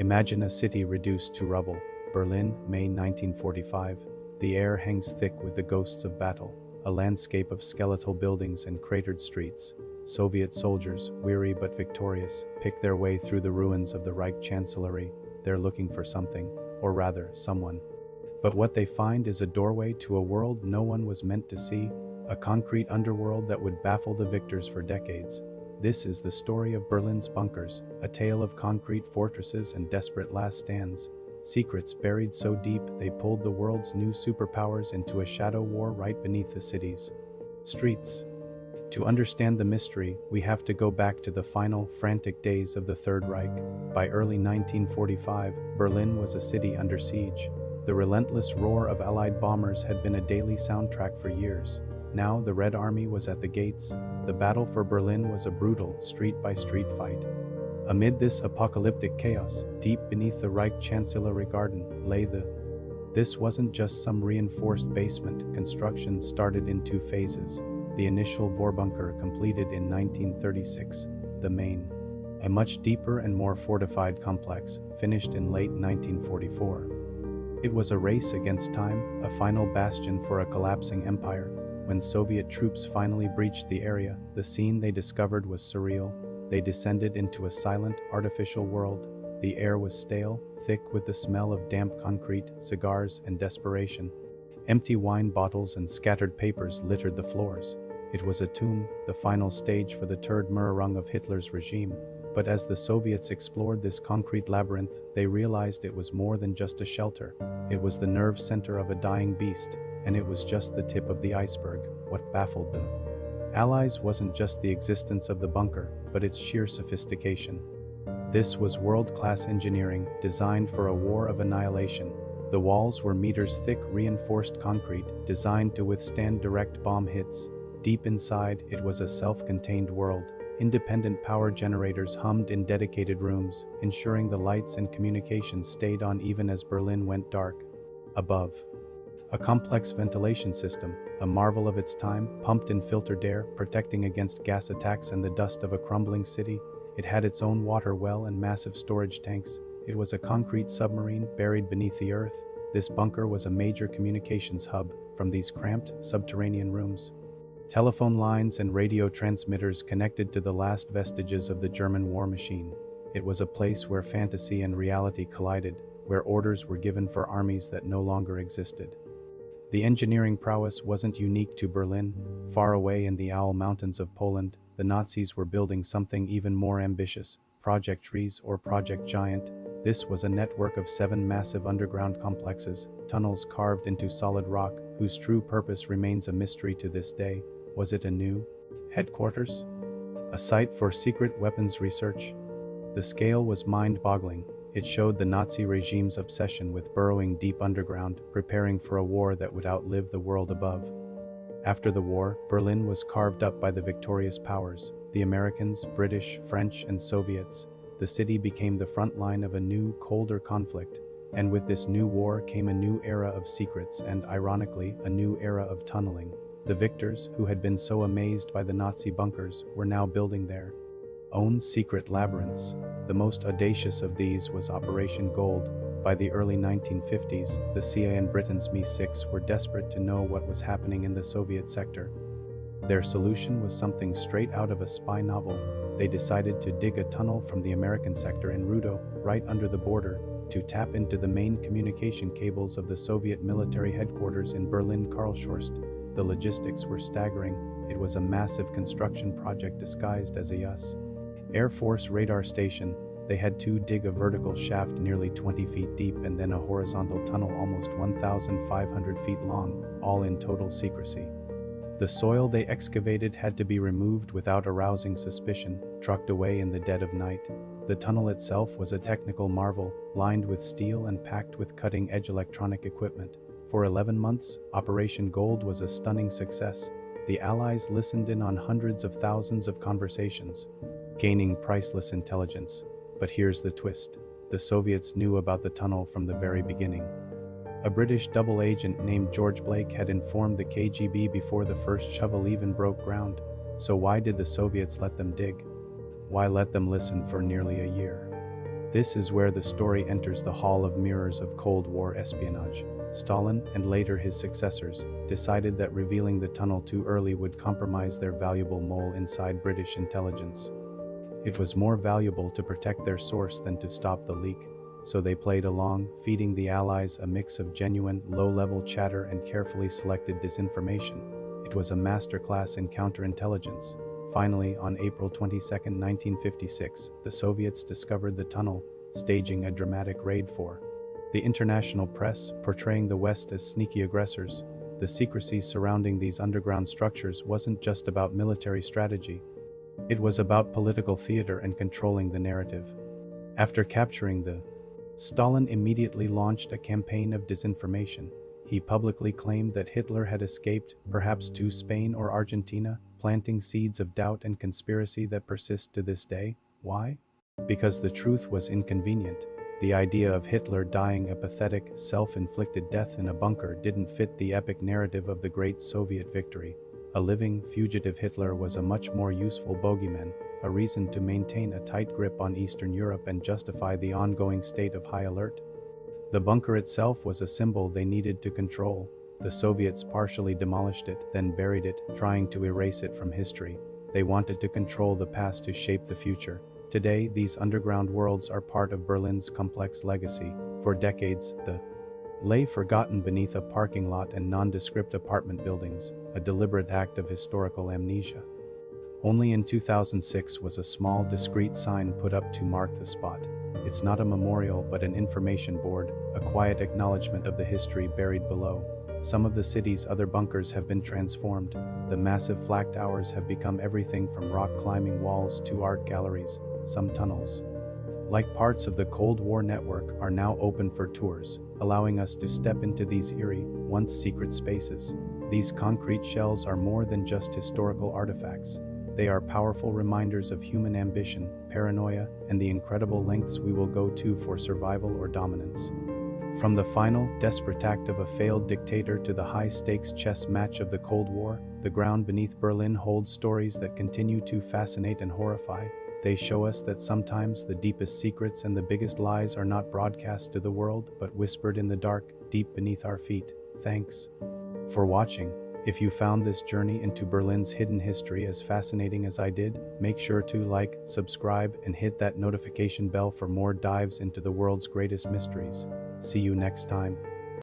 Imagine a city reduced to rubble. Berlin, May 1945. The air hangs thick with the ghosts of battle, a landscape of skeletal buildings and cratered streets. Soviet soldiers, weary but victorious, pick their way through the ruins of the Reich Chancellery. They're looking for something, or rather, someone. But what they find is a doorway to a world no one was meant to see, a concrete underworld that would baffle the victors for decades. This is the story of Berlin's bunkers, a tale of concrete fortresses and desperate last stands. Secrets buried so deep they pulled the world's new superpowers into a shadow war right beneath the city's streets. To understand the mystery, we have to go back to the final, frantic days of the Third Reich. By early 1945, Berlin was a city under siege. The relentless roar of Allied bombers had been a daily soundtrack for years. Now the Red Army was at the gates. The battle for Berlin was a brutal, street-by-street fight. Amid this apocalyptic chaos, deep beneath the Reich Chancellery garden, lay This wasn't just some reinforced basement. Construction started in two phases. The initial Vorbunker, completed in 1936, the main, a much deeper and more fortified complex, finished in late 1944. It was a race against time, a final bastion for a collapsing empire. When Soviet troops finally breached the area, the scene they discovered was surreal. They descended into a silent, artificial world. The air was stale, thick with the smell of damp concrete, cigars, and desperation. Empty wine bottles and scattered papers littered the floors. It was a tomb, the final stage for the Tod-Murrung of Hitler's regime. But as the Soviets explored this concrete labyrinth, they realized it was more than just a shelter. It was the nerve center of a dying beast, and it was just the tip of the iceberg. What baffled the Allies wasn't just the existence of the bunker, but its sheer sophistication. This was world-class engineering, designed for a war of annihilation. The walls were meters-thick reinforced concrete, designed to withstand direct bomb hits. Deep inside, it was a self-contained world. Independent power generators hummed in dedicated rooms, ensuring the lights and communications stayed on even as Berlin went dark. Above, a complex ventilation system, a marvel of its time, pumped and filtered air, protecting against gas attacks and the dust of a crumbling city. It had its own water well and massive storage tanks. It was a concrete submarine buried beneath the earth. This bunker was a major communications hub. From these cramped, subterranean rooms, telephone lines and radio transmitters connected to the last vestiges of the German war machine. It was a place where fantasy and reality collided, where orders were given for armies that no longer existed. The engineering prowess wasn't unique to Berlin. Far away in the Owl Mountains of Poland, the Nazis were building something even more ambitious, Project Trees or Project Giant. This was a network of 7 massive underground complexes, tunnels carved into solid rock, whose true purpose remains a mystery to this day. Was it a new headquarters? A site for secret weapons research? The scale was mind-boggling. It showed the Nazi regime's obsession with burrowing deep underground, preparing for a war that would outlive the world above. After the war, Berlin was carved up by the victorious powers, the Americans, British, French, and Soviets. The city became the front line of a new, colder conflict, and with this new war came a new era of secrets and, ironically, a new era of tunneling. The victors, who had been so amazed by the Nazi bunkers, were now building their own secret labyrinths. The most audacious of these was Operation Gold. By the early 1950s, the CIA and Britain's Mi-6 were desperate to know what was happening in the Soviet sector. Their solution was something straight out of a spy novel. They decided to dig a tunnel from the American sector in Rudo, right under the border, to tap into the main communication cables of the Soviet military headquarters in Berlin-Karlshorst. The logistics were staggering. It was a massive construction project disguised as a U.S. Air Force radar station. They had to dig a vertical shaft nearly 20 feet deep and then a horizontal tunnel almost 1,500 feet long, all in total secrecy. The soil they excavated had to be removed without arousing suspicion, trucked away in the dead of night. The tunnel itself was a technical marvel, lined with steel and packed with cutting-edge electronic equipment. For 11 months, Operation Gold was a stunning success. The Allies listened in on hundreds of thousands of conversations, gaining priceless intelligence. But here's the twist. The Soviets knew about the tunnel from the very beginning. A British double agent named George Blake had informed the KGB before the first shovel even broke ground. So why did the Soviets let them dig? Why let them listen for nearly a year? This is where the story enters the Hall of Mirrors of Cold War espionage. Stalin, and later his successors, decided that revealing the tunnel too early would compromise their valuable mole inside British intelligence. It was more valuable to protect their source than to stop the leak, so they played along, feeding the Allies a mix of genuine, low-level chatter and carefully selected disinformation. It was a masterclass in counterintelligence. Finally, on April 22, 1956, the Soviets discovered the tunnel, staging a dramatic raid for the international press, portraying the West as sneaky aggressors. The secrecy surrounding these underground structures wasn't just about military strategy. It was about political theater and controlling the narrative. After capturing the Stalin immediately launched a campaign of disinformation. He publicly claimed that Hitler had escaped, perhaps to Spain or Argentina, planting seeds of doubt and conspiracy that persist to this day. Why? Because the truth was inconvenient. The idea of Hitler dying a pathetic, self-inflicted death in a bunker didn't fit the epic narrative of the great Soviet victory. A living, fugitive Hitler was a much more useful bogeyman, a reason to maintain a tight grip on Eastern Europe and justify the ongoing state of high alert. The bunker itself was a symbol they needed to control. The Soviets partially demolished it, then buried it, trying to erase it from history. They wanted to control the past to shape the future. Today, these underground worlds are part of Berlin's complex legacy. For decades, the lay forgotten beneath a parking lot and nondescript apartment buildings, a deliberate act of historical amnesia. Only in 2006 was a small, discreet sign put up to mark the spot. It's not a memorial but an information board, a quiet acknowledgement of the history buried below. Some of the city's other bunkers have been transformed. The massive flak towers have become everything from rock climbing walls to art galleries. Some tunnels, like parts of the Cold War network, are now open for tours, allowing us to step into these eerie, once secret spaces. These concrete shells are more than just historical artifacts. They are powerful reminders of human ambition, paranoia, and the incredible lengths we will go to for survival or dominance. From the final, desperate act of a failed dictator to the high-stakes chess match of the Cold War, the ground beneath Berlin holds stories that continue to fascinate and horrify. They show us that sometimes the deepest secrets and the biggest lies are not broadcast to the world, but whispered in the dark, deep beneath our feet. Thanks for watching. If you found this journey into Berlin's hidden history as fascinating as I did, make sure to like, subscribe, and hit that notification bell for more dives into the world's greatest mysteries. See you next time.